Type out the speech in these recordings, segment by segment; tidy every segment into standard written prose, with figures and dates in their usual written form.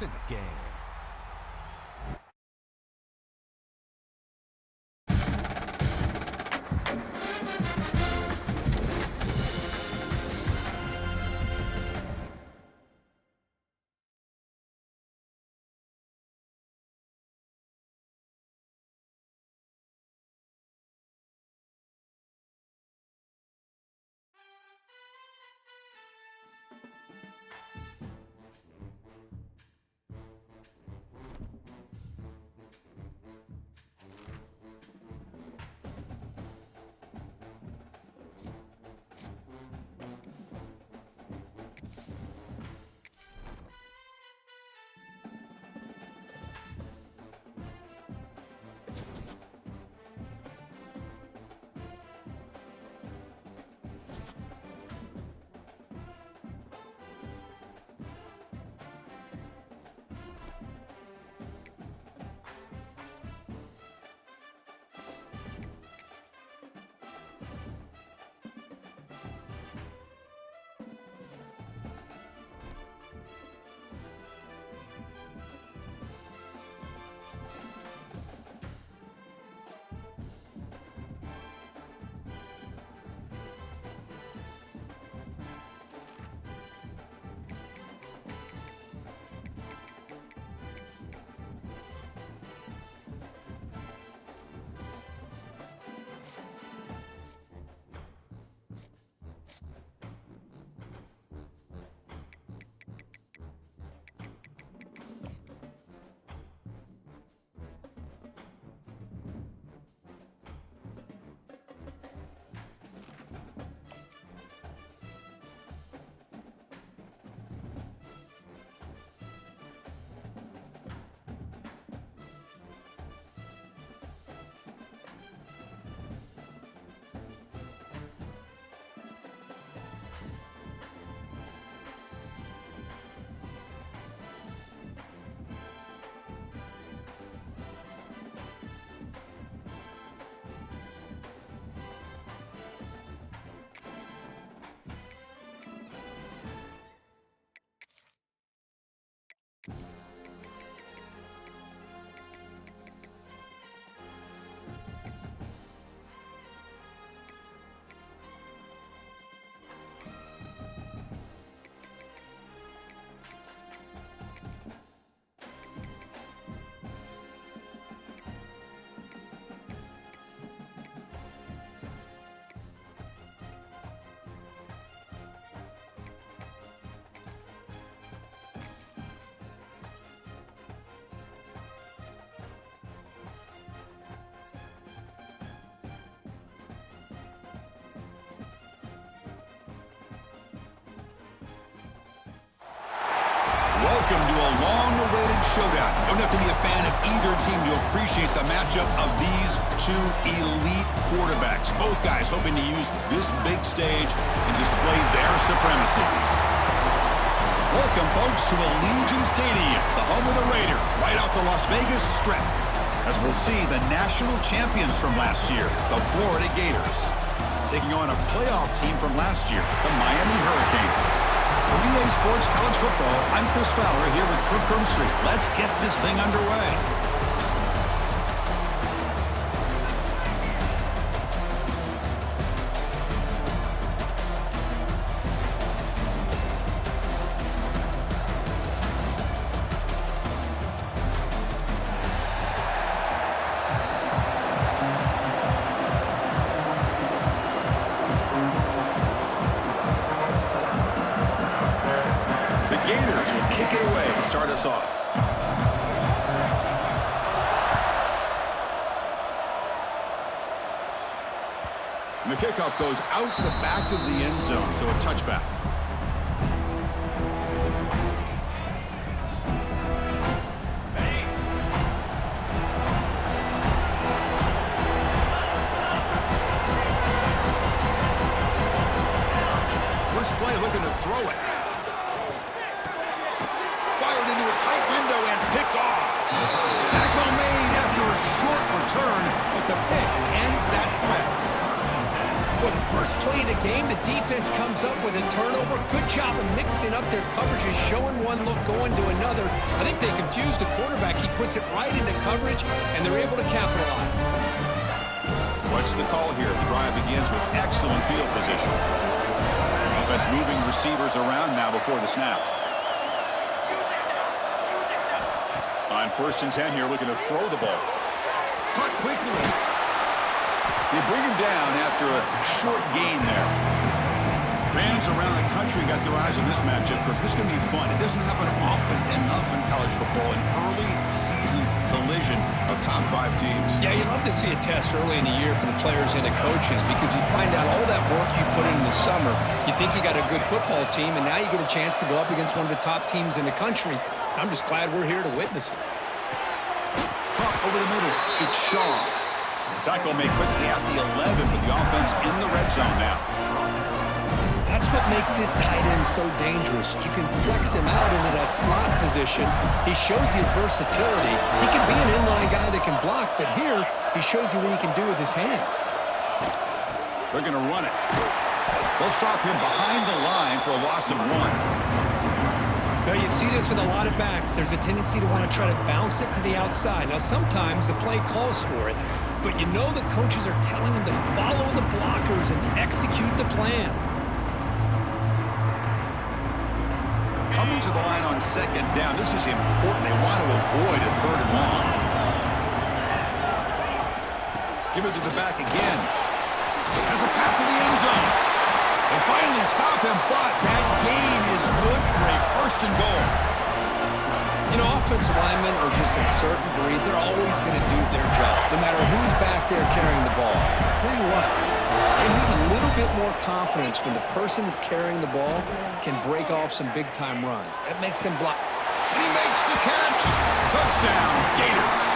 in the game. Welcome to a long-awaited showdown. You don't have to be a fan of either team to appreciate the matchup of these two elite quarterbacks. Both guys hoping to use this big stage and display their supremacy. Welcome, folks, to Allegiant Stadium, the home of the Raiders, right off the Las Vegas Strip. As we'll see the national champions from last year, the Florida Gators, taking on a playoff team from last year, the Miami Hurricanes. For EA Sports College Football, I'm Chris Fowler here with Kirk Herbstreit. Let's get this thing underway. Gators will kick it away to start us off. And the kickoff goes out the back of the end zone, so a touchback. First play looking to throw it. Fired into a tight window and picked off. Tackle made after a short return, but the pick ends that threat. For the first play of the game, the defense comes up with a turnover. Good job of mixing up their coverages, showing one look, going to another. I think they confused the quarterback. He puts it right into coverage, and they're able to capitalize. What's the call here? The drive begins with excellent field position. Offense moving receivers around now before the snap. On 1st and 10 here, looking to throw the ball. Caught quickly. They bring him down after a short gain there. Fans around the country got their eyes on this matchup. This is going to be fun. It doesn't happen often enough in college football. An early season collision of top 5 teams. Yeah, you love to see a test early in the year for the players and the coaches because you find out all that work you put in the summer. You think you got a good football team, and now you get a chance to go up against one of the top teams in the country. I'm just glad we're here to witness it. Caught over the middle. It's Shaw. Tackle made quickly at the 11, but the offense in the red zone now. That's what makes this tight end so dangerous. You can flex him out into that slot position. He shows you his versatility. He can be an inline guy that can block, but here he shows you what he can do with his hands. They're going to run it. They'll stop him behind the line for a loss of 1. Now, you see this with a lot of backs. There's a tendency to want to try to bounce it to the outside. Now, sometimes the play calls for it, but you know the coaches are telling them to follow the blockers and execute the plan. Coming to the line on 2nd down. This is important. They want to avoid a 3rd and long. Give it to the back again. Has a path to the end zone. They finally stop him, but that gain is good for a 1st and goal. You know, offensive linemen are just a certain breed. They're always going to do their job, no matter who's back there carrying the ball. I'll tell you what, they have a little bit more confidence when the person that's carrying the ball can break off some big-time runs. That makes them block. He makes the catch. Touchdown, Gators.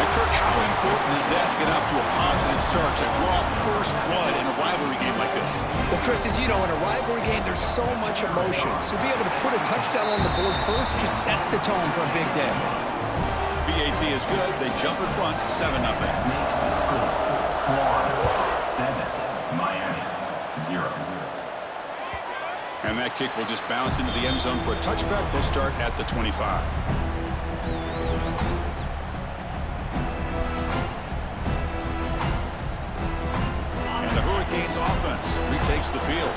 And Kirk, how important is that to get off to a positive start, to draw first blood in a rivalry game like this? Well, Chris, as you know, in a rivalry game, there's so much emotion. So to be able to put a touchdown on the board first just sets the tone for a big day. BAT is good. They jump in front, 7-0. 7, Miami, 0. And that kick will just bounce into the end zone for a touchback. They'll start at the 25. Hurricanes offense retakes the field.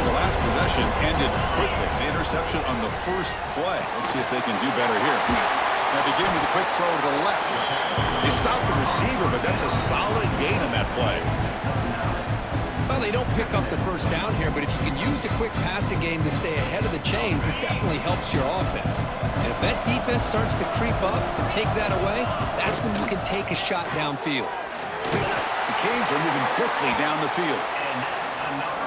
The last possession ended quickly. An interception on the first play. Let's see if they can do better here. They begin with a quick throw to the left. They stop the receiver, but that's a solid gain on that play. Well, they don't pick up the first down here, but if you can use the quick passing game to stay ahead of the chains, it definitely helps your offense. And if that defense starts to creep up and take that away, that's when you can take a shot downfield. The Canes are moving quickly down the field.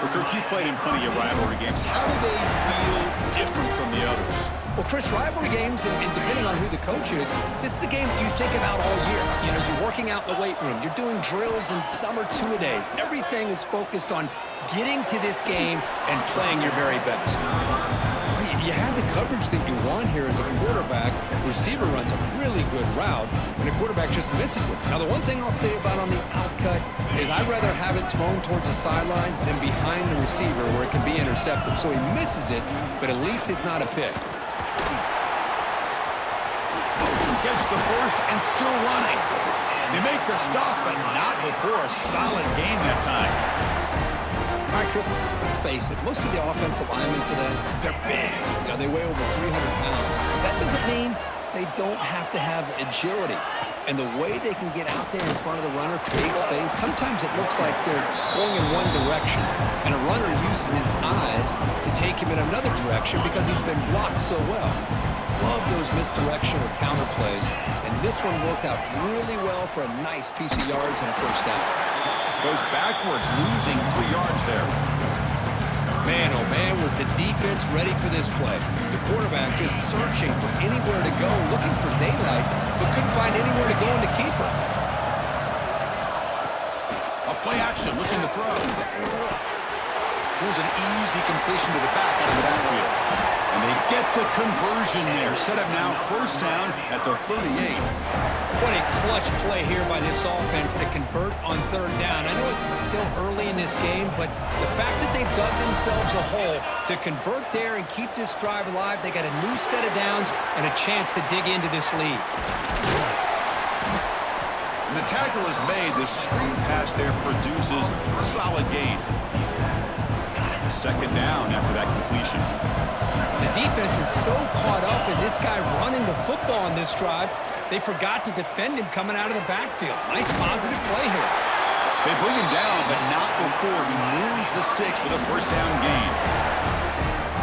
Well, Kirk, you played in plenty of rivalry games. How do they feel different from the others? Well, Chris, rivalry games, and depending on who the coach is, this is a game that you think about all year. You know, you're working out in the weight room. You're doing drills and summer two-a-days. Everything is focused on getting to this game and playing your very best. You had the coverage that you want here as a quarterback. Receiver runs a really good route, and the quarterback just misses it. Now, the one thing I'll say about on the outcut is I'd rather have it thrown towards the sideline than behind the receiver where it can be intercepted. So he misses it, but at least it's not a pick. Gets the first and still running. They make the stop, but not before a solid gain that time. All right, Chris, let's face it. Most of the offensive linemen today, they're big. You know, they weigh over 300 pounds. That doesn't mean they don't have to have agility. And the way they can get out there in front of the runner, create space, sometimes it looks like they're going in one direction, and a runner uses his eyes to take him in another direction because he's been blocked so well. Love those misdirection or counter plays, and this one worked out really well for a nice piece of yards and a first down. Goes backwards, losing 3 yards there. Man, oh man, was the defense ready for this play. The quarterback just searching for anywhere to go, looking for daylight, but couldn't find anywhere to go in the keeper. A play action, looking to throw. Here's an easy completion to the back out of the backfield. And they get the conversion there. Set up now, first down at the 38. What a clutch play here by this offense to convert on third down. I know it's still early in this game, but the fact that they've dug themselves a hole to convert there and keep this drive alive, they got a new set of downs and a chance to dig into this lead. And the tackle is made. The screen pass there produces a solid gain. Second down after that completion. The defense is so caught up in this guy running the football on this drive, they forgot to defend him coming out of the backfield. Nice positive play here. They bring him down, but not before he moves the sticks with a first down gain.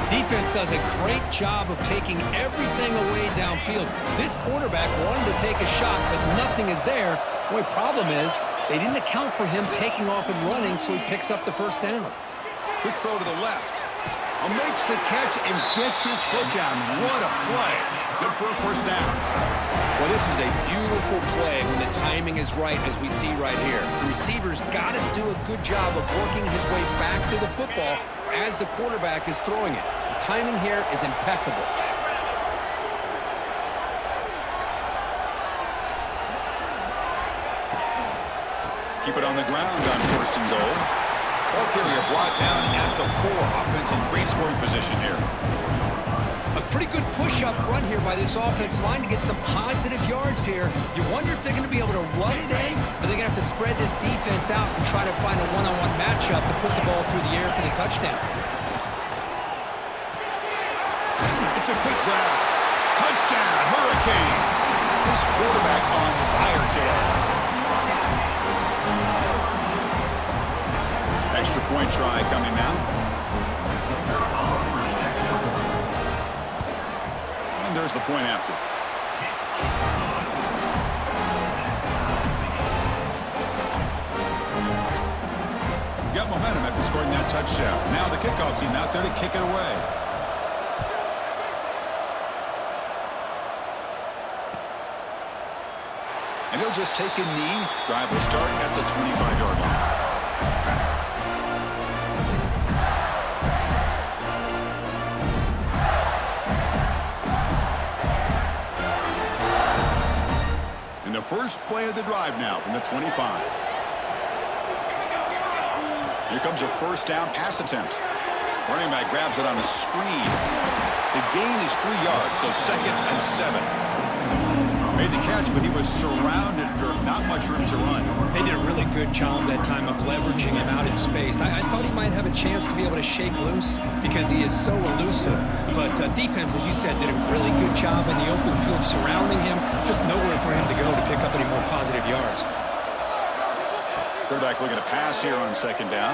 Defense does a great job of taking everything away downfield. This quarterback wanted to take a shot, but nothing is there. The only problem is they didn't account for him taking off and running, so he picks up the first down. Quick throw to the left. Makes the catch and gets his foot down. What a play. Good for a first down. Well, this is a beautiful play when the timing is right, as we see right here. The receiver's got to do a good job of working his way back to the football as the quarterback is throwing it. The timing here is impeccable. Keep it on the ground on first and goal. Ball carrier brought down at the 4. Offense in great scoring position here. A pretty good push up front here by this offense line to get some positive yards here. You wonder if they're going to be able to run it in, or they're going to have to spread this defense out and try to find a one-on-one matchup to put the ball through the air for the touchdown. It's a quick grab. Touchdown, Hurricanes. This quarterback on fire today. Extra point try coming now. And there's the point after. Got momentum after scoring that touchdown. Now the kickoff team out there to kick it away. And he'll just take a knee. Drive will start at the 25-yard line. And the first play of the drive now from the 25. Here comes a first down pass attempt. Running back grabs it on the screen. The gain is 3 yards, so second and 7. Made the catch, but he was surrounded, Kirk. Not much room to run. They did a really good job that time of leveraging him out in space. I thought he might have a chance to be able to shake loose because he is so elusive. But defense, as you said, did a really good job in the open field surrounding him. Just nowhere for him to go to pick up any more positive yards. Quarterback looking to pass here on second down.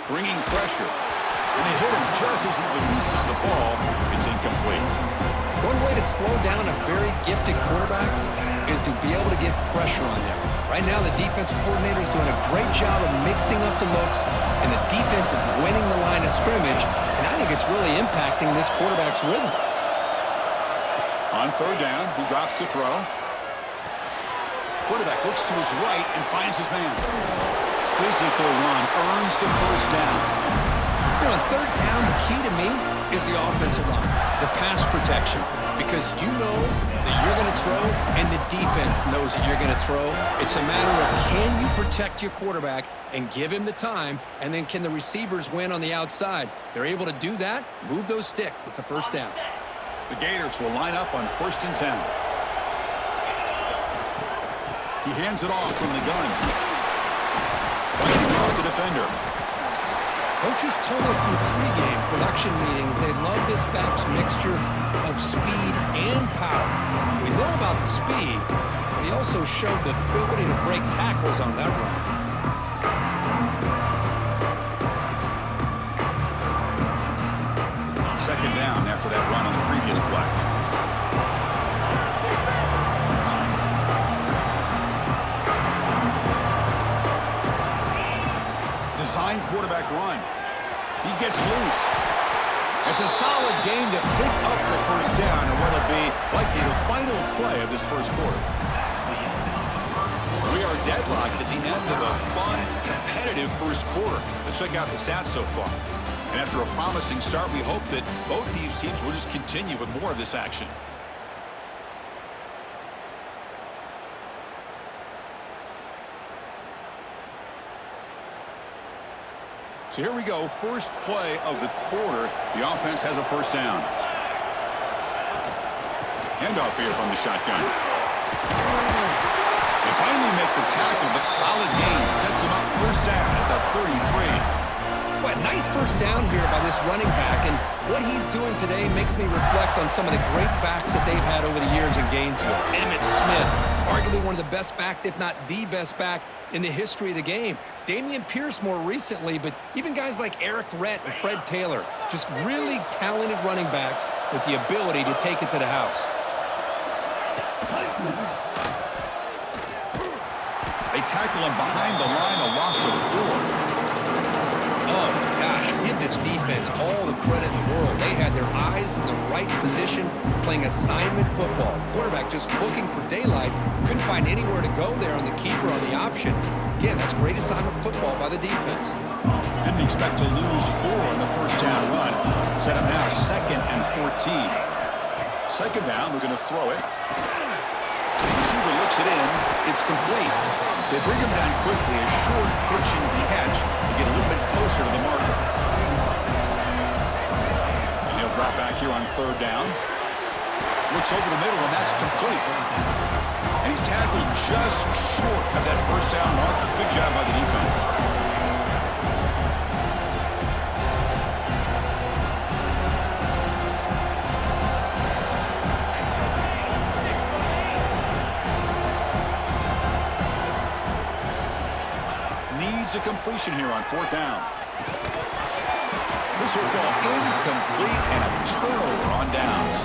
Bringing pressure. And they hit him just as he releases the ball. It's incomplete. One way to slow down a very gifted quarterback is to be able to get pressure on him. Right now, the defensive coordinator is doing a great job of mixing up the looks, and the defense is winning the line of scrimmage, and I think it's really impacting this quarterback's rhythm. On third down, he drops to throw. Quarterback looks to his right and finds his man. Physical run earns the first down. You know, on third down, the key to me is the offensive line, the pass protection, because you know that you're going to throw and the defense knows that you're going to throw. It's a matter of can you protect your quarterback and give him the time, and then can the receivers win on the outside? They're able to do that, move those sticks. It's a first down. The Gators will line up on 1st and 10. He hands it off from the gun. Fighting off the defender. Coaches told us in the pregame production meetings they love this back's mixture of speed and power. We know about the speed, but he also showed the ability to break tackles on that run. Second down after that run on the previous play. Design quarterback run. He gets loose. It's a solid game to pick up the first down in what will be likely the final play of this first quarter. We are deadlocked at the end of a fun, competitive first quarter. Let's check out the stats so far. And after a promising start, we hope that both these teams will just continue with more of this action. So here we go, first play of the quarter. The offense has a first down. Handoff here from the shotgun. They finally make the tackle, but solid gain sets them up first down at the 33. What a nice first down here by this running back, and what he's doing today makes me reflect on some of the great backs that they've had over the years in Gainesville. Emmitt Smith, arguably one of the best backs, if not the best back in the history of the game. Damian Pierce more recently, but even guys like Eric Rhett and Fred Taylor, just really talented running backs with the ability to take it to the house. They tackle him behind the line, a loss of 4. Oh, gosh, give this defense all the credit in the world. They had their eyes in the right position, playing assignment football. Quarterback just looking for daylight, couldn't find anywhere to go there on the keeper on the option. Again, that's great assignment football by the defense. Didn't expect to lose 4 on the first down run. Set up now 2nd and 14. Second down, we're going to throw it. The receiver looks it in. It's complete. They bring him down quickly, a short pitch and catch to get a little bit closer to the marker. And he'll drop back here on third down. Looks over the middle, and that's complete. And he's tackled just short of that first down marker. Good job by the defense. A completion here on fourth down. This will fall incomplete and a turnover on downs.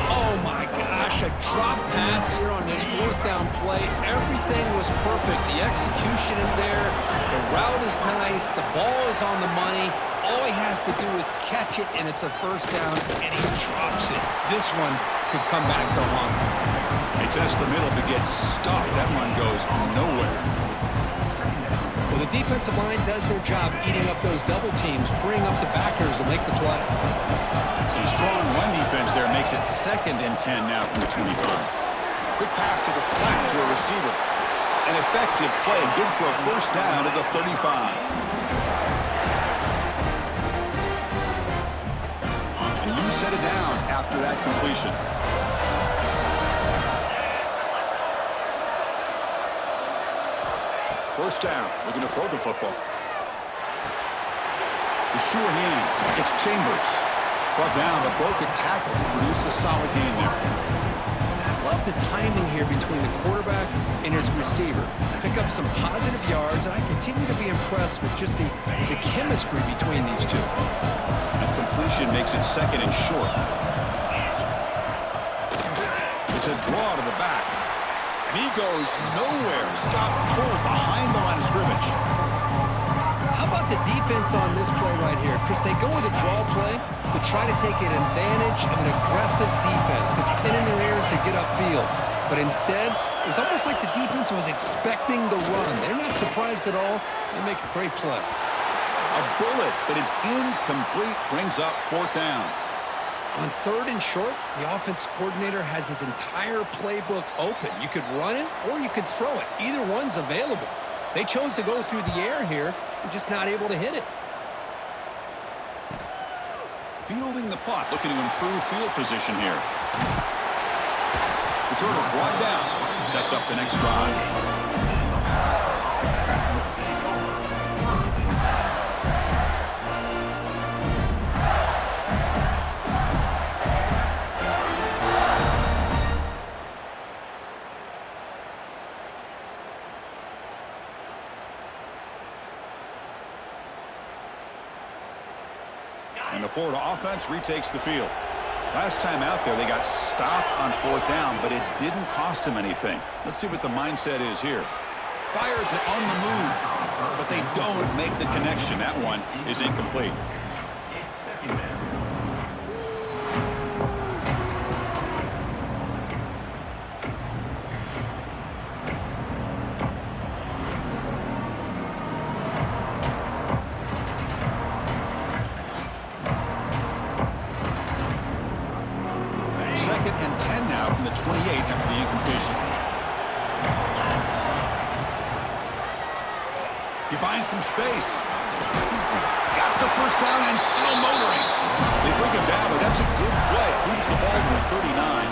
Oh my gosh, a drop pass here on this fourth down play. Everything was perfect. The execution is there. The route is nice. The ball is on the money. All he has to do is catch it, and it's a first down, and he drops it. This one could come back to haunt him. He tests the middle but gets stuffed. That one goes nowhere. Well, the defensive line does their job eating up those double teams, freeing up the backers to make the play. Some strong run defense there makes it 2nd and 10 now from the 25. Quick pass to the flat to a receiver. An effective play, good for a first down at the 35. A new set of downs after that completion. First down, we're going to throw the football. The sure hands, it's Chambers. Brought down, but broke a tackle to produce a solid gain there. Love the timing here between the quarterback and his receiver. Pick up some positive yards, and I continue to be impressed with just the chemistry between these two. That completion makes it 2nd and short. It's a draw to the back. And he goes nowhere. Stop pulled behind the line of scrimmage. How about the defense on this play right here? Chris, they go with a draw play to try to take an advantage of an aggressive defense that's pinning their ears to get upfield. But instead, it was almost like the defense was expecting the run. They're not surprised at all. They make a great play. A bullet, but it's incomplete. Brings up fourth down. On 3rd and short, the offense coordinator has his entire playbook open. You could run it or you could throw it. Either one's available. They chose to go through the air here. They're just not able to hit it. Fielding the punt, looking to improve field position here. Returner brought down. Sets up the next drive. And the Florida offense retakes the field. Last time out there, they got stopped on fourth down, but it didn't cost them anything. Let's see what the mindset is here. Fires it on the move, but they don't make the connection. That one is incomplete. He finds some space. Got the first down and still motoring. They bring him down, but that's a good play. Moves the ball to the 39.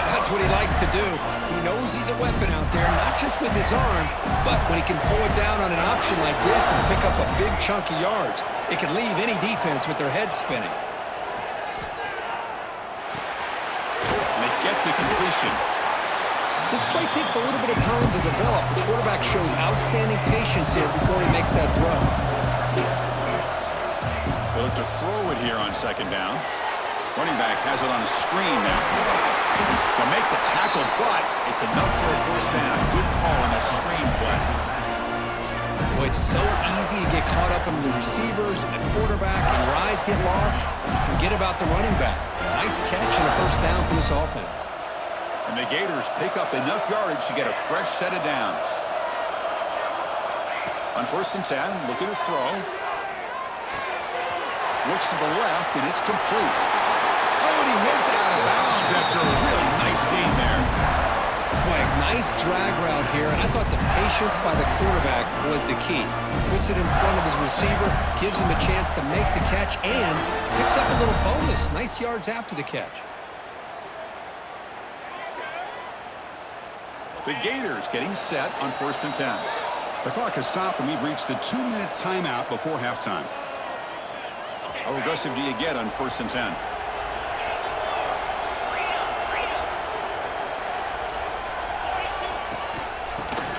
And that's what he likes to do. He knows he's a weapon out there, not just with his arm, but when he can pull it down on an option like this and pick up a big chunk of yards, it can leave any defense with their head spinning. And they get the completion. This play takes a little bit of time to develop. The quarterback shows outstanding patience here before he makes that throw. They look to throw it here on second down. Running back has it on a screen now. They'll make the tackle, but it's enough for a first down. Good call on that screen play. Boy, it's so easy to get caught up in the receivers and the quarterback, and your eyes get lost. You forget about the running back. Nice catch and a first down for this offense. And the Gators pick up enough yardage to get a fresh set of downs. On 1st and 10, looking to throw. Looks to the left, and it's complete. Oh, and he hits out of bounds after a really nice game there. Boy, nice drag route here, and I thought the patience by the quarterback was the key. Puts it in front of his receiver, gives him a chance to make the catch, and picks up a little bonus. Nice yards after the catch. The Gators getting set on 1st and 10. The clock has stopped, and we've reached the 2-minute timeout before halftime. How aggressive do you get on 1st and 10?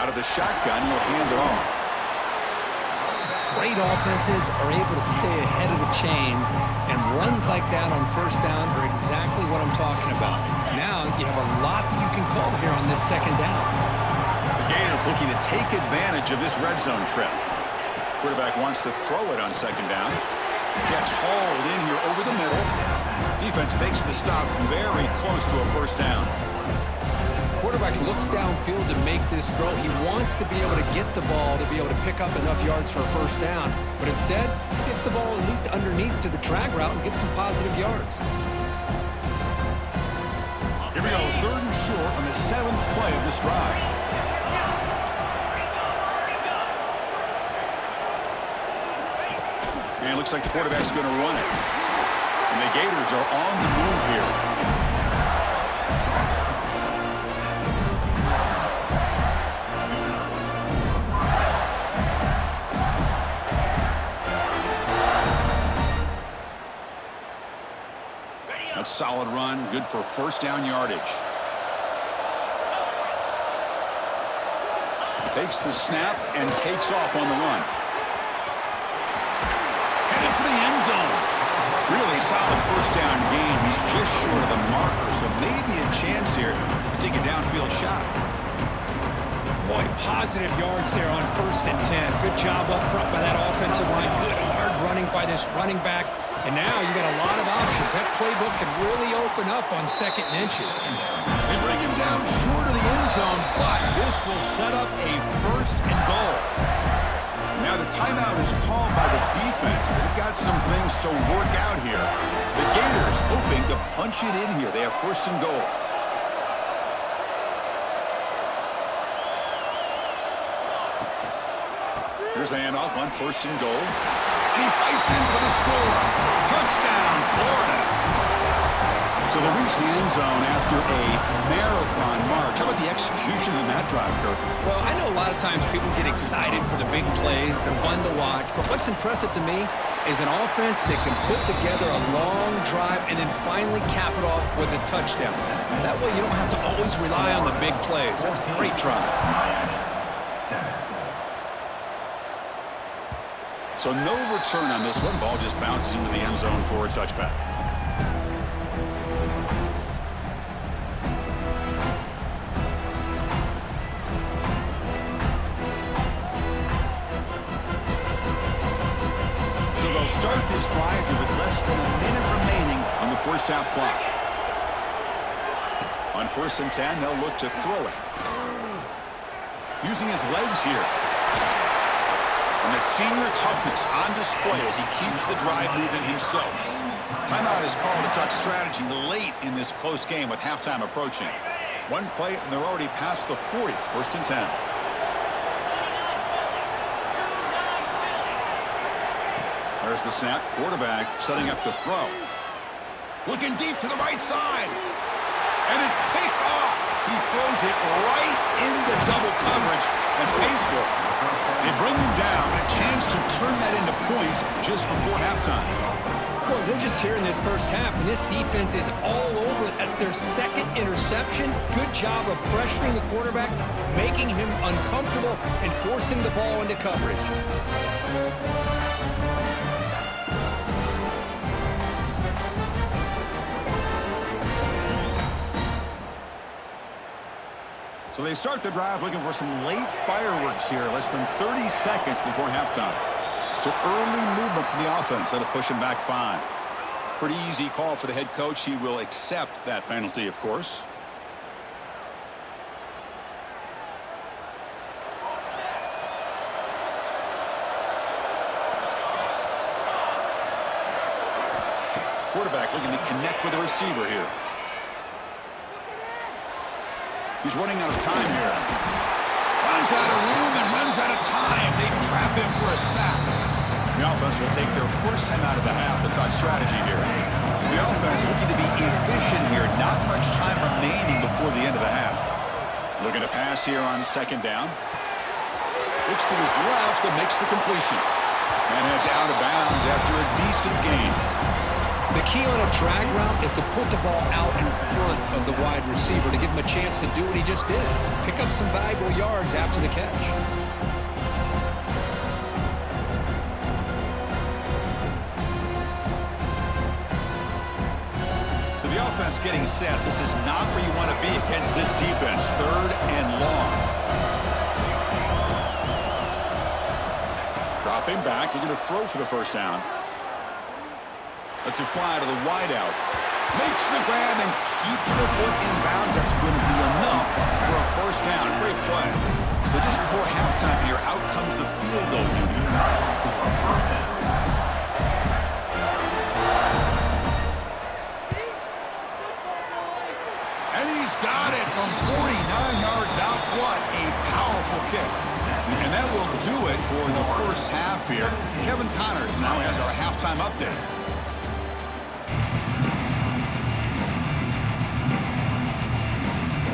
Out of the shotgun, he'll hand it off. Great offenses are able to stay ahead of the chains, and runs like that on first down are exactly what I'm talking about. Now you have a lot that you can call here on this second down. The Gators looking to take advantage of this red zone trip. Quarterback wants to throw it on second down. Gets hauled in here over the middle. Defense makes the stop very close to a first down. Quarterback looks downfield to make this throw. He wants to be able to get the ball to be able to pick up enough yards for a first down, but instead he gets the ball at least underneath to the drag route and gets some positive yards. Here we go, 3rd and short on the 7th play of this drive. And it looks like the quarterback's going to run it. And the Gators are on the move here. That's a solid run, good for first down yardage. Takes the snap and takes off on the run. Headed for the end zone. Really solid first down gain. He's just short of the marker, so maybe a chance here to take a downfield shot. Boy, positive yards there on 1st and 10. Good job up front by that offensive line. Good hard running by this running back. And now you got a lot of options. That playbook can really open up on 2nd and inches. They bring him down short of the end zone, but this will set up a 1st and goal. Now the timeout is called by the defense. They've got some things to work out here. The Gators hoping to punch it in here. They have 1st and goal. Here's the handoff on 1st and goal. And he fights in for the score. Touchdown, Florida. So they reach the end zone after a marathon march. How about the execution in that drive, Kirk? Well, I know a lot of times people get excited for the big plays. They're fun to watch. But what's impressive to me is an offense that can put together a long drive and then finally cap it off with a touchdown. That way you don't have to always rely on the big plays. That's a great drive. So no return on this one. Ball just bounces into the end zone for a touchback. So they'll start this drive here with less than a minute remaining on the first half clock. On 1st and 10, they'll look to throw it. Using his legs here. And that senior toughness on display as he keeps the drive moving himself. Timeout is called to talk strategy late in this close game with halftime approaching. One play, and they're already past the 40, 1st and 10. There's the snap. Quarterback setting up to throw. Looking deep to the right side. And it's picked off. He throws it right into double coverage and pays for it. They bring him down, a chance to turn that into points just before halftime. Boy, we're just here in this first half, and this defense is all over it. That's their second interception. Good job of pressuring the quarterback, making him uncomfortable, and forcing the ball into coverage. So they start the drive looking for some late fireworks here, less than 30 seconds before halftime. So early movement from the offense, that'll push him back 5. Pretty easy call for the head coach. He will accept that penalty, of course. Quarterback looking to connect with the receiver here. He's running out of time here. Runs out of room and runs out of time. They trap him for a sack. The offense will take their first time out of the half. The talk strategy here. So the offense looking to be efficient here. Not much time remaining before the end of the half. Looking to pass here on second down. Looks to his left and makes the completion. And heads out of bounds after a decent gain. The key on a drag route is to put the ball out in front of the wide receiver to give him a chance to do what he just did. Pick up some valuable yards after the catch. So the offense getting set. This is not where you want to be against this defense. 3rd and long. Dropping back. They're going to throw for the first down. Let's it fly to the wideout. Makes the grab and keeps the foot in bounds. That's going to be enough for a first down. Great play. So just before halftime here, out comes the field goal unit. And he's got it from 49 yards out. What a powerful kick. And that will do it for the first half here. Kevin Connors now has our halftime update.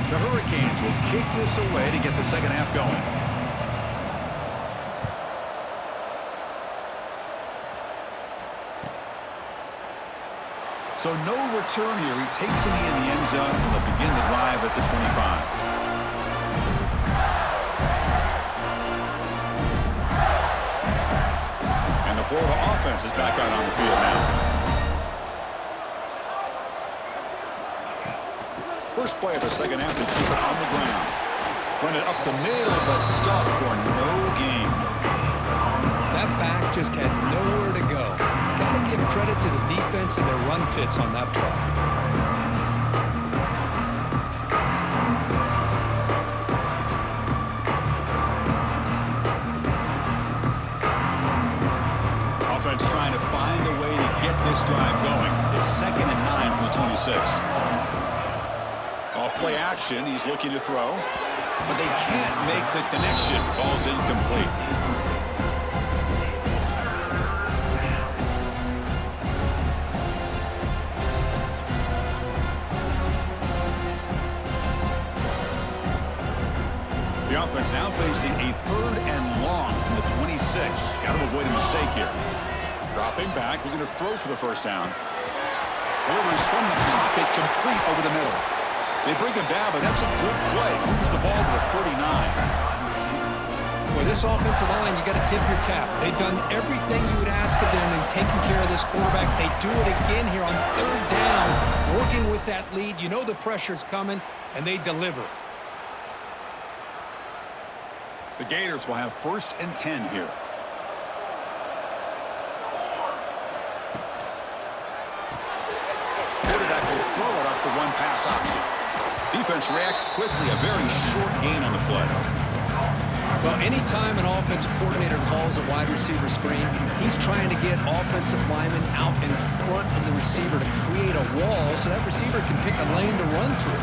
The Hurricanes will kick this away to get the second half going. So no return here. He takes it in the end zone, and they'll begin the drive at the 25. And the Florida offense is back out on the field now. First play of the second half, they keep it on the ground. Run it up the middle, but stuck for no gain. That back just had nowhere to go. Got to give credit to the defense and their run fits on that play. Offense trying to find a way to get this drive going. It's 2nd and 9 from the 26. Off-play action, he's looking to throw, but they can't make the connection. Ball's incomplete. The offense now facing a 3rd and long from the 26. Got to avoid a mistake here. Dropping back, looking to throw for the first down. Delivers from the pocket, complete over the middle. They bring him down, but that's a good play. Moves the ball to the 39. Boy, this offensive line, you got to tip your cap. They've done everything you would ask of them in taking care of this quarterback. They do it again here on 3rd down, working with that lead. You know the pressure's coming, and they deliver. The Gators will have 1st and 10 here. Quarterback will throw it off the one pass option. Defense reacts quickly. A very short gain on the play. Well, anytime an offensive coordinator calls a wide receiver screen, he's trying to get offensive linemen out in front of the receiver to create a wall so that receiver can pick a lane to run through.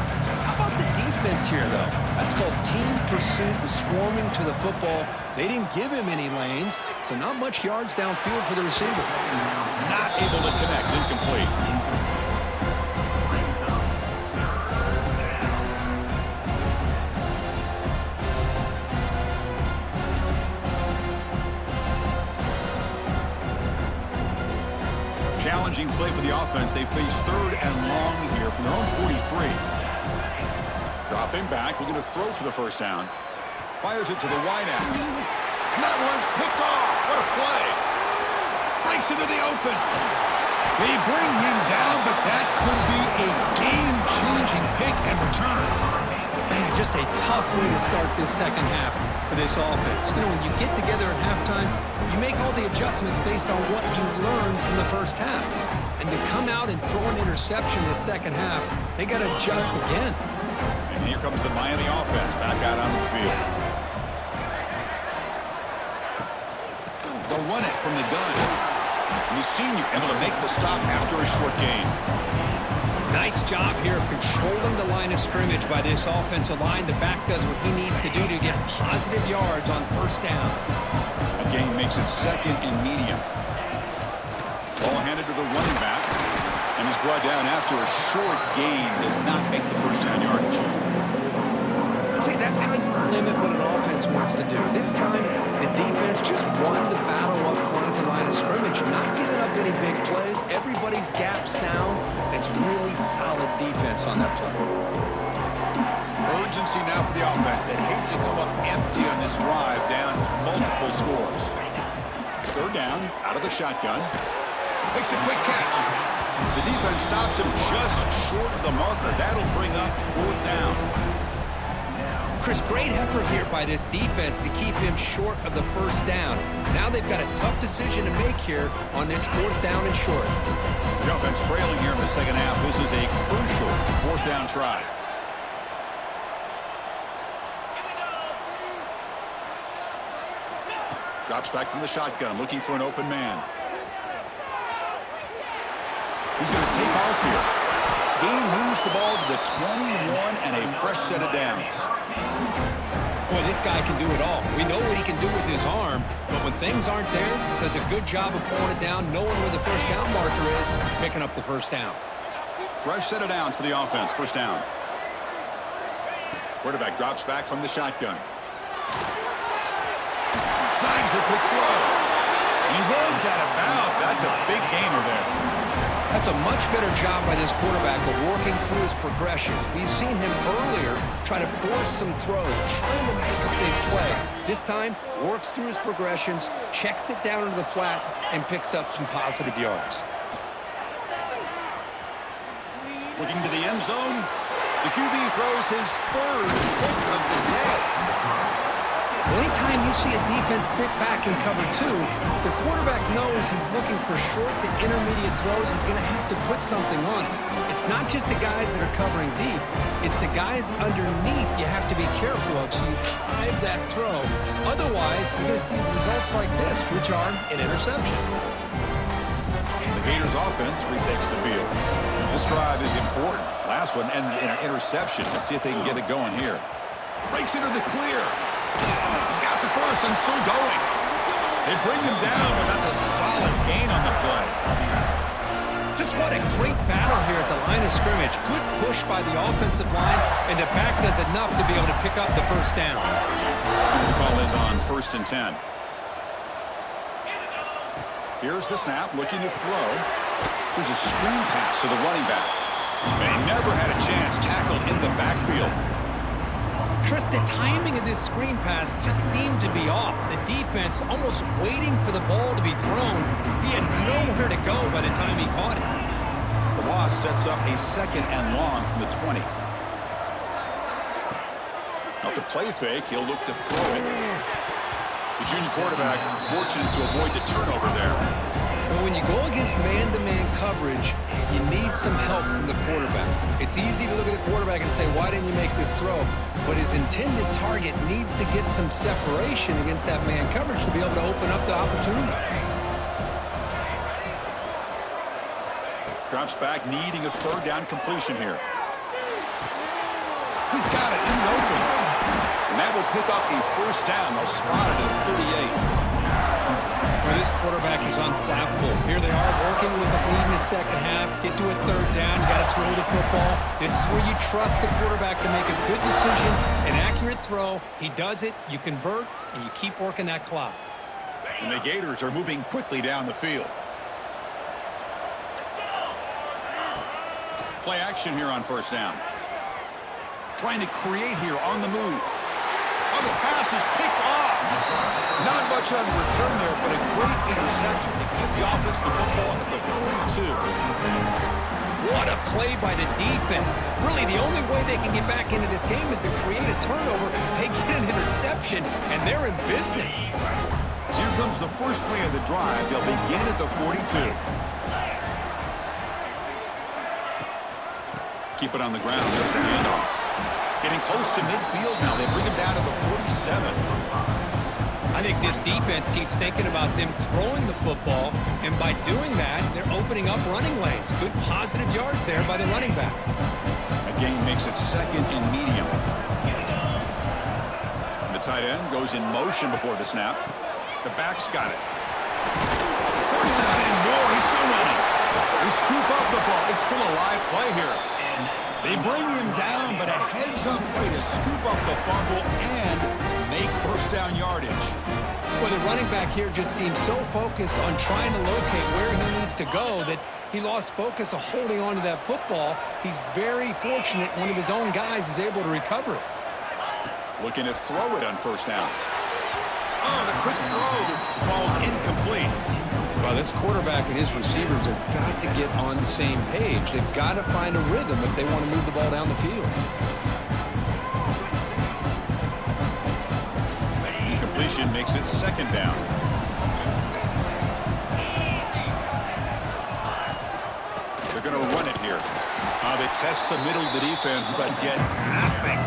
How about the defense? defense here, though. That's called team pursuit and swarming to the football. They didn't give him any lanes, so not much yards downfield for the receiver. Not able to connect, incomplete. Challenging play for the offense. They face 3rd and long here from their own 43. Dropping back, looking to throw for the first down. Fires it to the wide out. And that one's picked off. What a play. Breaks into the open. They bring him down, but that could be a game-changing pick and return. Man, just a tough way to start this second half for this offense. You know, when you get together at halftime, you make all the adjustments based on what you learned from the first half. And to come out and throw an interception this second half, they got to adjust again. And here comes the Miami offense back out onto the field. They'll run it from the gun. And the senior able to make the stop after a short gain. Nice job here of controlling the line of scrimmage by this offensive line. The back does what he needs to do to get positive yards on first down. A gain makes it 2nd and medium. Ball handed to the running back. And he's brought down after a short gain. Does not make the first down yardage. See, that's how you limit what an offense wants to do. This time, the defense just won the battle up front at the line of scrimmage, not giving up any big plays. Everybody's gap sound. It's really solid defense on that play. Urgency now for the offense that hates to come up empty on this drive, down multiple scores. 3rd down, out of the shotgun. Makes a quick catch. The defense stops him just short of the marker. That'll bring up 4th down. Chris, great effort here by this defense to keep him short of the first down. Now they've got a tough decision to make here on this 4th down and short. The offense trailing here in the second half. This is a crucial 4th down try. Drops back from the shotgun, looking for an open man. He's going to take off here. Gain moves the ball to the 21 and a fresh set of downs. Boy, this guy can do it all. We know what he can do with his arm, but when things aren't there, does a good job of pulling it down, knowing where the first down marker is, picking up the first down. Fresh set of downs for the offense. First down. Quarterback drops back from the shotgun. Snags the quick throw. He runs out of bounds. That's a big gainer there. That's a much better job by this quarterback of working through his progressions. We've seen him earlier try to force some throws, trying to make a big play. This time, works through his progressions, checks it down into the flat, and picks up some positive yards. Looking to the end zone. The QB throws his 3rd pick of the day. Well, anytime you see a defense sit back and cover 2, the quarterback knows he's looking for short to intermediate throws. He's going to have to put something on it. It's not just the guys that are covering deep. It's the guys underneath you have to be careful of, so you drive that throw. Otherwise, you're going to see results like this, which are an interception. The Gators offense retakes the field. This drive is important. Last one ended in an interception. Let's see if they can get it going here. Breaks into the clear. He's got the first and still going. They bring him down, but that's a solid gain on the play. Just what a great battle here at the line of scrimmage. Good push by the offensive line, and the back does enough to be able to pick up the first down. See what the call is on 1st and 10. Here's the snap, looking to throw. There's a screen pass to the running back. They never had a chance tackled in the backfield. Chris, the timing of this screen pass just seemed to be off. The defense almost waiting for the ball to be thrown. He had nowhere to go by the time he caught it. The loss sets up a 2nd and long from the 20. Off the play fake, he'll look to throw it. The junior quarterback fortunate to avoid the turnover there. But when you go against man-to-man coverage, you need some help from the quarterback. It's easy to look at the quarterback and say, why didn't you make this throw? But his intended target needs to get some separation against that man coverage to be able to open up the opportunity. Drops back, needing a 3rd down completion here. He's got it in the open. And that will pick up a first down. They'll spot it at 38. Well, this quarterback is unflappable. Here they are working with a lead in the second half. Get to a third down. You got to throw the football. This is where you trust the quarterback to make a good decision, an accurate throw. He does it, you convert, and you keep working that clock. And the Gators are moving quickly down the field. Play action here on first down. Trying to create here on the move. Oh, the pass is picked off. Not much on the return there, but a great interception to give the offense the football at the 42. What a play by the defense. Really, the only way they can get back into this game is to create a turnover. They get an interception, and they're in business. So here comes the first play of the drive. They'll begin at the 42. Keep it on the ground. There's the handoff. Getting close to midfield now. They bring him down to the 47. I think this defense keeps thinking about them throwing the football, and by doing that, they're opening up running lanes. Good positive yards there by the running back. Again, makes it second and medium. The tight end goes in motion before the snap. The back's got it. First down and more. He's still running. They scoop up the ball. It's still a live play here. They bring him down, but a heads-up play to scoop up the fumble and make first down yardage. Well, the running back here just seems so focused on trying to locate where he needs to go that he lost focus of holding on to that football. He's very fortunate one of his own guys is able to recover it. Looking to throw it on first down. Oh, the quick throw falls incomplete. Well, this quarterback and his receivers have got to get on the same page. They've got to find a rhythm if they want to move the ball down the field. Incompletion makes it second down. They're going to run it here. They test the middle of the defense, but get nothing.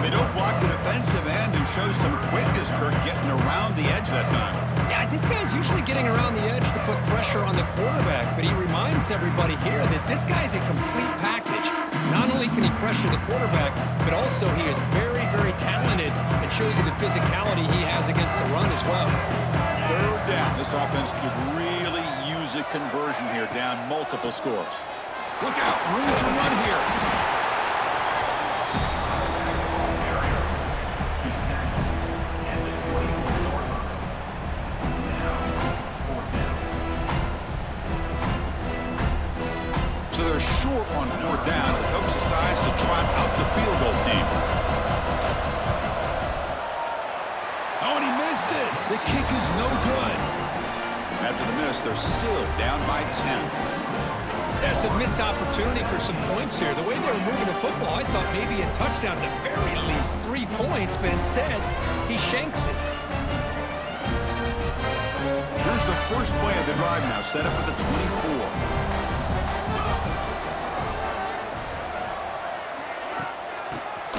They don't block the defensive end and show some quickness, Kirk, getting around the edge that time. Yeah, this guy's usually getting around the edge to put pressure on the quarterback, but he reminds everybody here that this guy's a complete package. Not only can he pressure the quarterback, but also he is very, very talented and shows you the physicality he has against the run as well. Third down. This offense could really use a conversion here, down multiple scores. Look out, room to run here. So they're short on fourth down. The coach decides to trot out the field goal team. Oh, and he missed it. The kick is no good. After the miss, they're still down by 10. That's a missed opportunity for some points here. The way they were moving the football, I thought maybe a touchdown, at the very least 3 points, but instead, he shanks it. Here's the first play of the drive now, set up at the 24.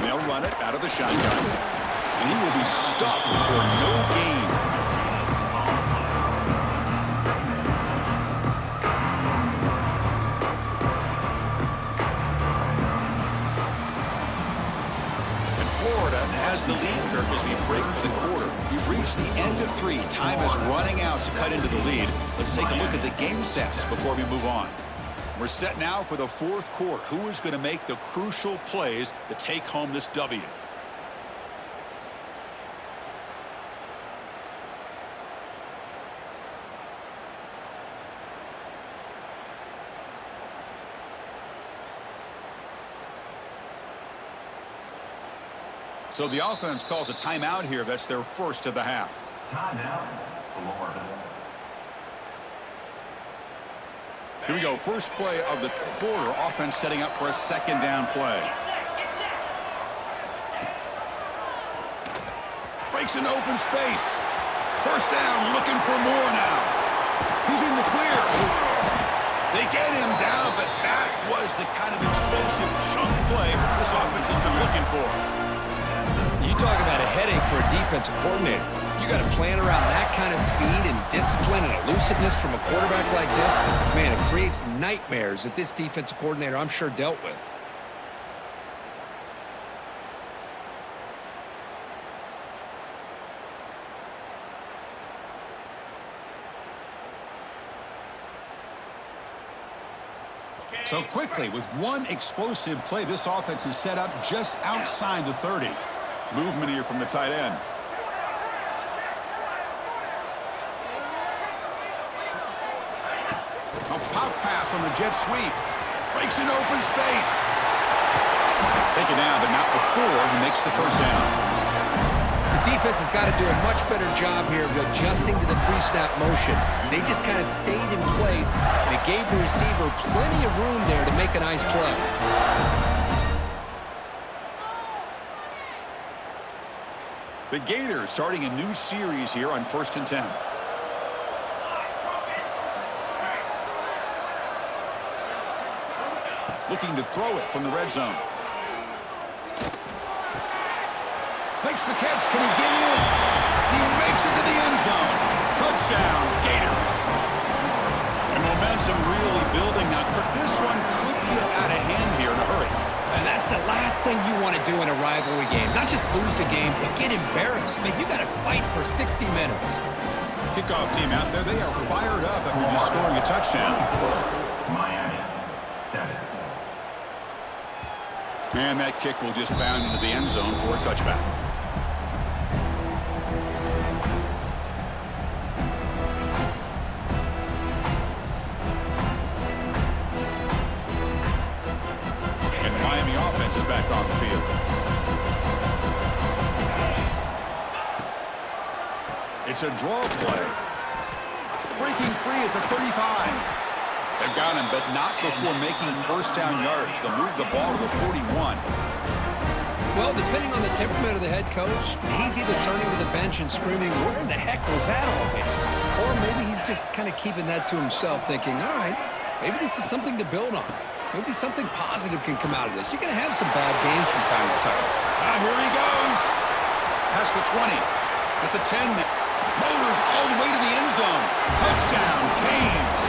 They'll run it out of the shotgun. And he will be stuffed for no gain. And Florida has the lead, Kirk, as we break for the quarter. We've reached the end of 3. Time is running out to cut into the lead. Let's take a look at the game stats before we move on. We're set now for the fourth quarter. Who is going to make the crucial plays to take home this W? So the offense calls a timeout here. That's their first of the half. Timeout, Florida. Here we go. First play of the quarter. Offense setting up for a second down play. Breaks an open space. First down, looking for more now. He's in the clear. They get him down, but that was the kind of explosive chunk play this offense has been looking for. You talk about a headache for a defensive coordinator. You got to plan around that kind of speed and discipline and elusiveness from a quarterback like this. Man, it creates nightmares that this defensive coordinator, I'm sure, dealt with. So quickly, with one explosive play, this offense is set up just outside the 30. Movement here from the tight end. A pop pass on the jet sweep. Breaks into open space. Taken down, but not before he makes the first down. The defense has got to do a much better job here of adjusting to the pre-snap motion. They just kind of stayed in place, and it gave the receiver plenty of room there to make a nice play. The Gators starting a new series here on 1st and 10. Looking to throw it from the red zone. Makes the catch. Can he get in? He makes it to the end zone. Touchdown, Gators. And momentum really building now. This one could get out of hand here in a hurry. And that's the last thing you want to do in a rivalry game. Not just lose the game, but get embarrassed. I mean, you got to fight for 60 minutes. Kickoff team out there. They are fired up after just scoring a touchdown. Miami, 7. And that kick will just bound into the end zone for a touchback. And the Miami offense is back on the field. It's a draw play. Breaking free at the 35. They've got him, but not before making first down yards. They'll move the ball to the 41. Well, depending on the temperament of the head coach, he's either turning to the bench and screaming, where in the heck was that all been? Or maybe he's just kind of keeping that to himself, thinking, all right, maybe this is something to build on. Maybe something positive can come out of this. You're going to have some bad games from time to time. Here he goes. Past the 20. At the 10. Motors all the way to the end zone. Touchdown, Canes.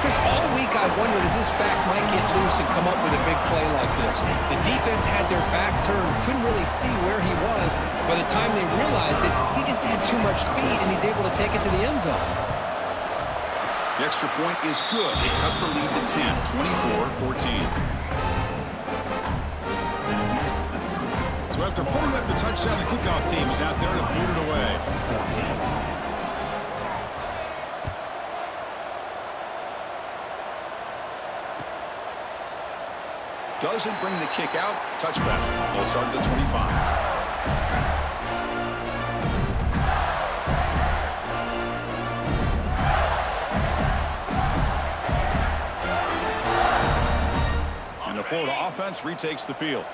Chris, all week I wondered if this back might get loose and come up with a big play like this. The defense had their back turned, couldn't really see where he was. By the time they realized it, he just had too much speed, and he's able to take it to the end zone. The extra point is good. They cut the lead to 10, 24-14. So after pulling up the touchdown, the kickoff team is out there to boot it away. Doesn't bring the kick out. Touchback. They'll start at the 25. And the Florida offense retakes the field.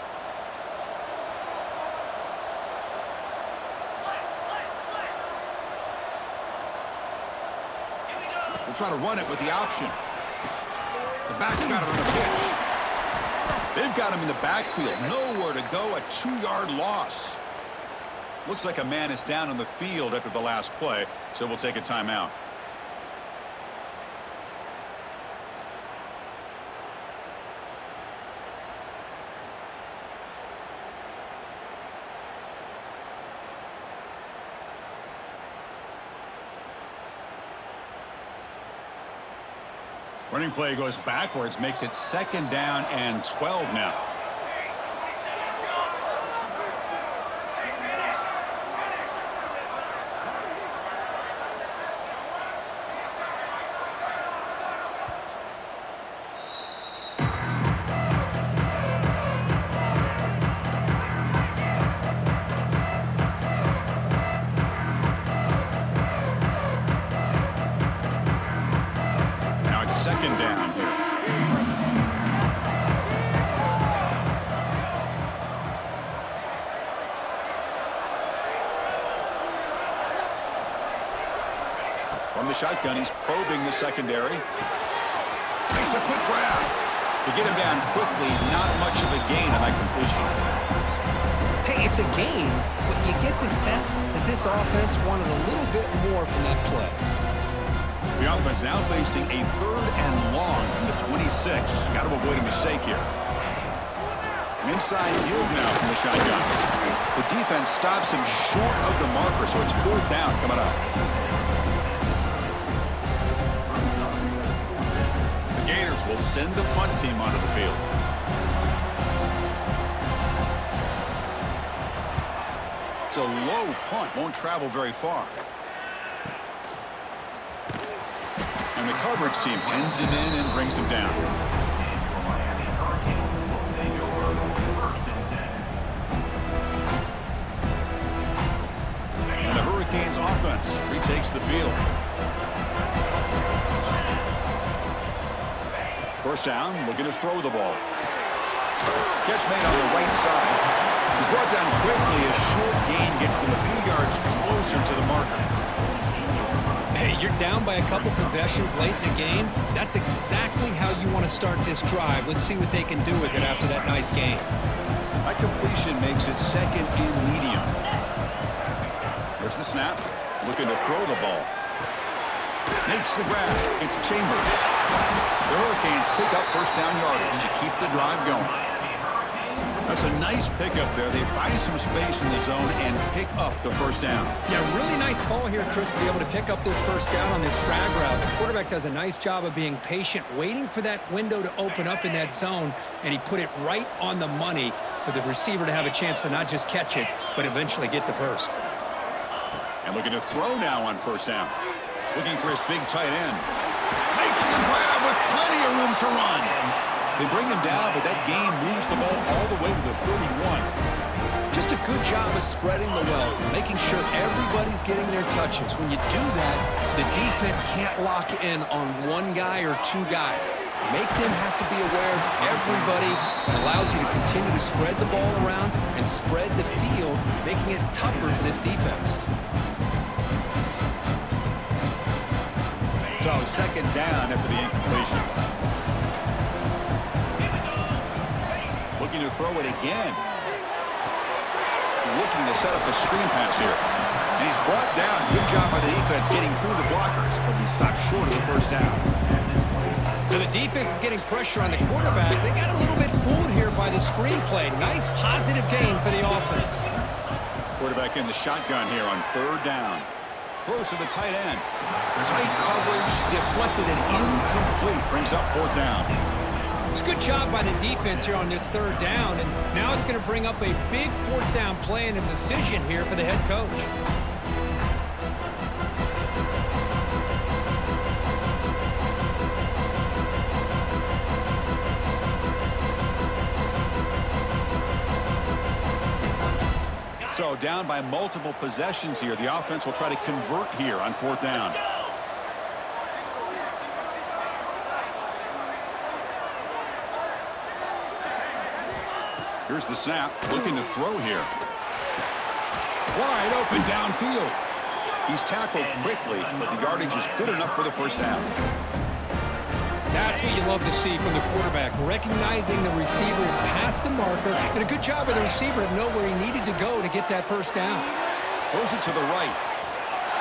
We'll try to run it with the option. The back's got it on the pitch. They've got him in the backfield. Nowhere to go. A 2-yard loss. Looks like a man is down on the field after the last play, so we'll take a timeout. Running play goes backwards, makes it 2nd down and 12 now. From the shotgun, he's probing the secondary. Makes a quick grab. To get him down quickly, not much of a gain on that completion. Hey, it's a gain, but you get the sense that this offense wanted a little bit more from that play. The offense now facing a 3rd and long from the 26. Got to avoid a mistake here. An inside give now from the shotgun. The defense stops him short of the marker, so it's 4th down coming up. Will will send the punt team onto the field. It's a low punt, won't travel very far. And the coverage team pins him in and brings him down. And the Hurricanes offense retakes the field. First down, looking to throw the ball. Catch made on the right side. He's brought down quickly. A short gain gets them a few yards closer to the marker. Hey, you're down by a couple possessions late in the game. That's exactly how you want to start this drive. Let's see what they can do with it after that nice game. That completion makes it second and medium. There's the snap. Looking to throw the ball. Makes the grab. It's Chambers. The Hurricanes pick up first down yardage to keep the drive going. That's a nice pickup there. They find some space in the zone and pick up the first down. Yeah, really nice call here, Chris, to be able to pick up this first down on this drag route. The quarterback does a nice job of being patient, waiting for that window to open up in that zone, and he put it right on the money for the receiver to have a chance to not just catch it, but eventually get the first. And looking to throw now on first down. Looking for his big tight end. Makes the grab with plenty of room to run. They bring him down, but that gain moves the ball all the way to the 31. Just a good job of spreading the wealth, making sure everybody's getting their touches. When you do that, the defense can't lock in on one guy or two guys. Make them have to be aware of everybody. It allows you to continue to spread the ball around and spread the field, making it tougher for this defense. So second down after the incompletion. Looking to throw it again. Looking to set up a screen pass here. And he's brought down. Good job by the defense getting through the blockers, but he stopped short of the first down. Now the defense is getting pressure on the quarterback. They got a little bit fooled here by the screenplay. Nice positive gain for the offense. Quarterback in the shotgun here on third down. Throws to the tight end. Tight coverage, deflected and incomplete. Brings up fourth down. It's a good job by the defense here on this third down, and now it's going to bring up a big fourth down play and a decision here for the head coach. So down by multiple possessions here. The offense will try to convert here on fourth down. Here's the snap. Looking to throw here. Wide open downfield. He's tackled quickly, but the yardage is good enough for the first down. That's what you love to see from the quarterback, recognizing the receivers past the marker, and a good job by the receiver to know where he needed to go to get that first down. Throws it to the right.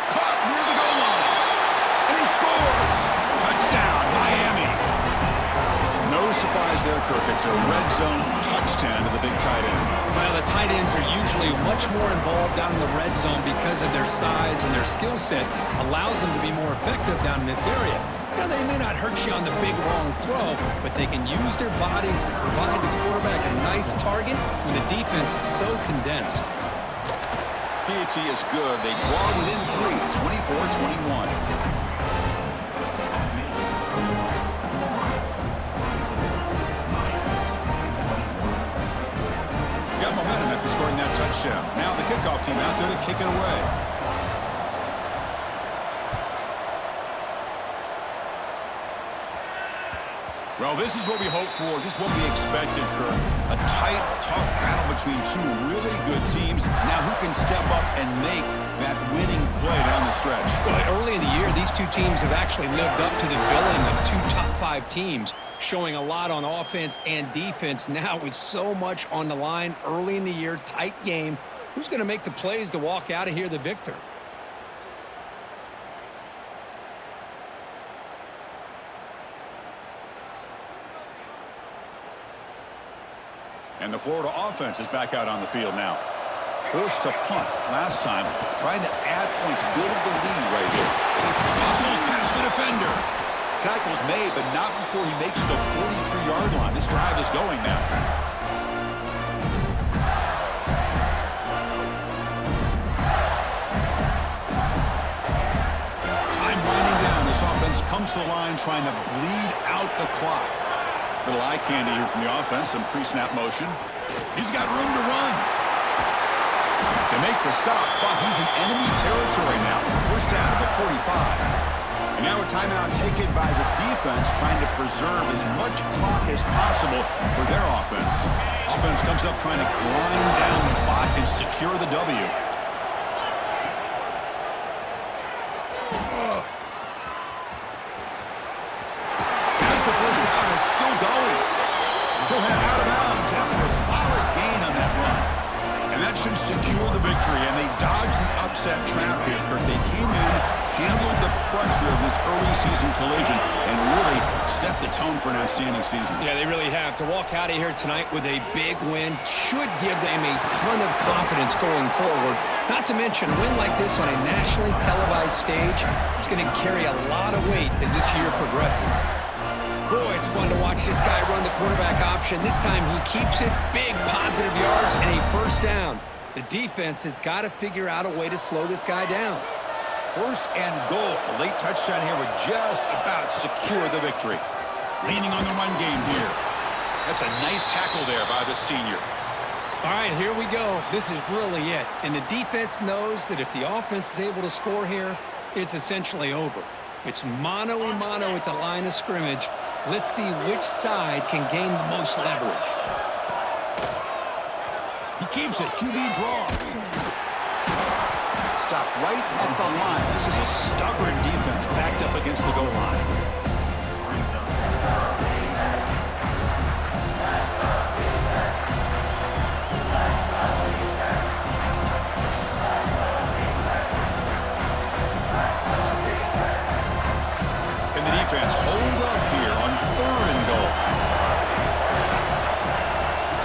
Caught near the goal line. And he scores. Touchdown, Miami. No surprise there, Kirk. It's a red zone touchdown to the big tight end. Well, the tight ends are usually much more involved down in the red zone because of their size and their skill set allows them to be more effective down in this area. Now, they may not hurt you on the big, long throw, but they can use their bodies to provide the quarterback a nice target when the defense is so condensed. PAT is good. They draw within 3, 24-21. Got momentum after scoring that touchdown. Now the kickoff team out there to kick it away. Well, this is what we hoped for. This is what we expected, Kirk. A tight, tough battle between two really good teams. Now who can step up and make that winning play down the stretch? Well, early in the year, these two teams have actually lived up to the billing of two top-5 teams, showing a lot on offense and defense. Now with so much on the line early in the year, tight game, who's going to make the plays to walk out of here the victor? And the Florida offense is back out on the field now. Forced to punt last time, trying to add points, build the lead right here. Muscles past the defender. Tackle's made, but not before he makes the 43-yard line. This drive is going now. Time winding down. This offense comes to the line trying to bleed out the clock. Little eye candy here from the offense. Some pre-snap motion. He's got room to run. They make the stop, but he's in enemy territory now. First down to the 45. And now a timeout taken by the defense, trying to preserve as much clock as possible for their offense. Offense comes up trying to grind down the clock and secure the W. As the first down is still going. He'll head out of bounds after a solid gain on that run. And that should secure the victory, and they dodged the upset trap here, Kirk. They came in, handled the pressure of this early season collision, and really set the tone for an outstanding season. Yeah, they really have. To walk out of here tonight with a big win should give them a ton of confidence going forward. Not to mention, a win like this on a nationally televised stage, it's going to carry a lot of weight as this year progresses. Boy, it's fun to watch this guy run the quarterback option. This time he keeps it, big positive yards, and a first down. The defense has got to figure out a way to slow this guy down. First and goal. A late touchdown here would just about secure the victory. Leaning on the run game here. That's a nice tackle there by the senior. All right, here we go. This is really it. And the defense knows that if the offense is able to score here, it's essentially over. It's mano-a-mano at the line of scrimmage. Let's see which side can gain the most leverage. He keeps it. QB draw. Stop right at the line. This is a stubborn defense backed up against the goal line. And the defense hold up here on 3rd and goal.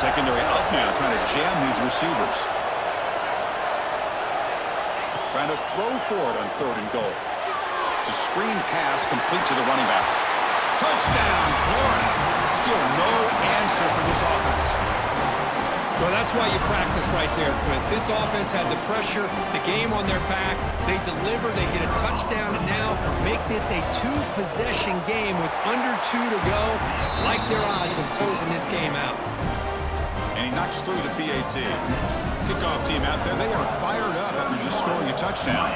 Secondary up now, trying to jam these receivers. Trying to throw forward on 3rd and goal. To screen pass complete to the running back. Touchdown, Florida. Still no answer for this offense. Well, that's why you practice right there, Chris. This offense had the pressure, the game on their back. They deliver, they get a touchdown, and now make this a 2-possession game with under 2 to go. Like their odds of closing this game out. And he knocks through the PAT. Kickoff team out there, they are fired up after just scoring a touchdown.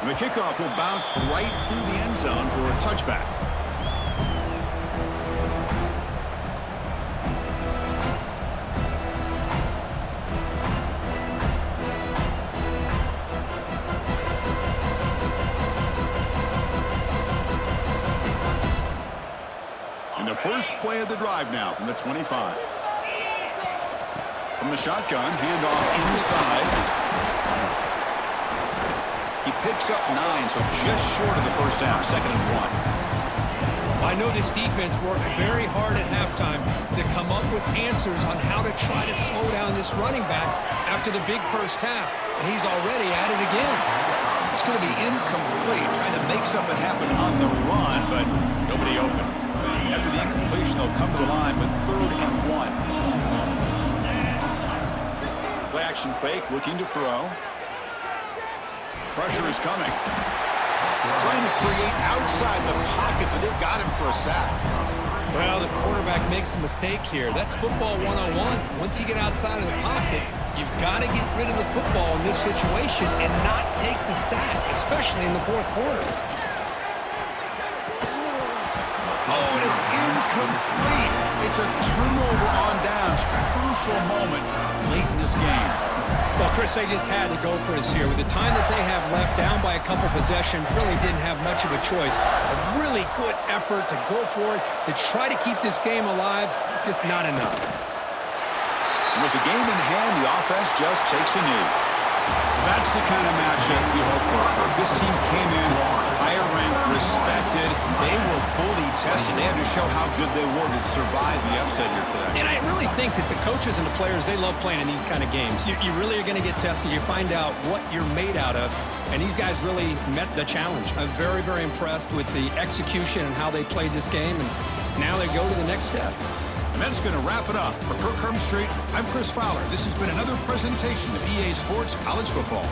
And the kickoff will bounce right through the end zone for a touchback. First play of the drive now from the 25. From the shotgun, handoff inside. He picks up 9, so just short of the first down, 2nd and 1. I know this defense worked very hard at halftime to come up with answers on how to try to slow down this running back after the big first half, and he's already at it again. It's going to be incomplete, trying to make something happen on the run, but nobody open. After the incompletion, they'll come to the line with 3rd and 1. Play action fake, looking to throw. Pressure is coming. Trying to create outside the pocket, but they've got him for a sack. Well, the quarterback makes a mistake here. That's football 101. Once you get outside of the pocket, you've got to get rid of the football in this situation and not take the sack, especially in the 4th quarter. Oh, and it's incomplete. It's a turnover on downs. Crucial moment late in this game. Well, Chris, they just had to go for this here. With the time that they have left, down by a couple possessions, really didn't have much of a choice. A really good effort to go for it, to try to keep this game alive, just not enough. And with the game in hand, the offense just takes a knee. That's the kind of matchup we hope for. This team came in higher ranked, respected. They were fully tested. They had to show how good they were to survive the upset here today. And I really think that the coaches and the players, they love playing in these kind of games. You really are going to get tested. You find out what you're made out of. And these guys really met the challenge. I'm very, very impressed with the execution and how they played this game. And now they go to the next step. And that's going to wrap it up. For Kirk Street, I'm Chris Fowler. This has been another presentation of EA Sports College Football.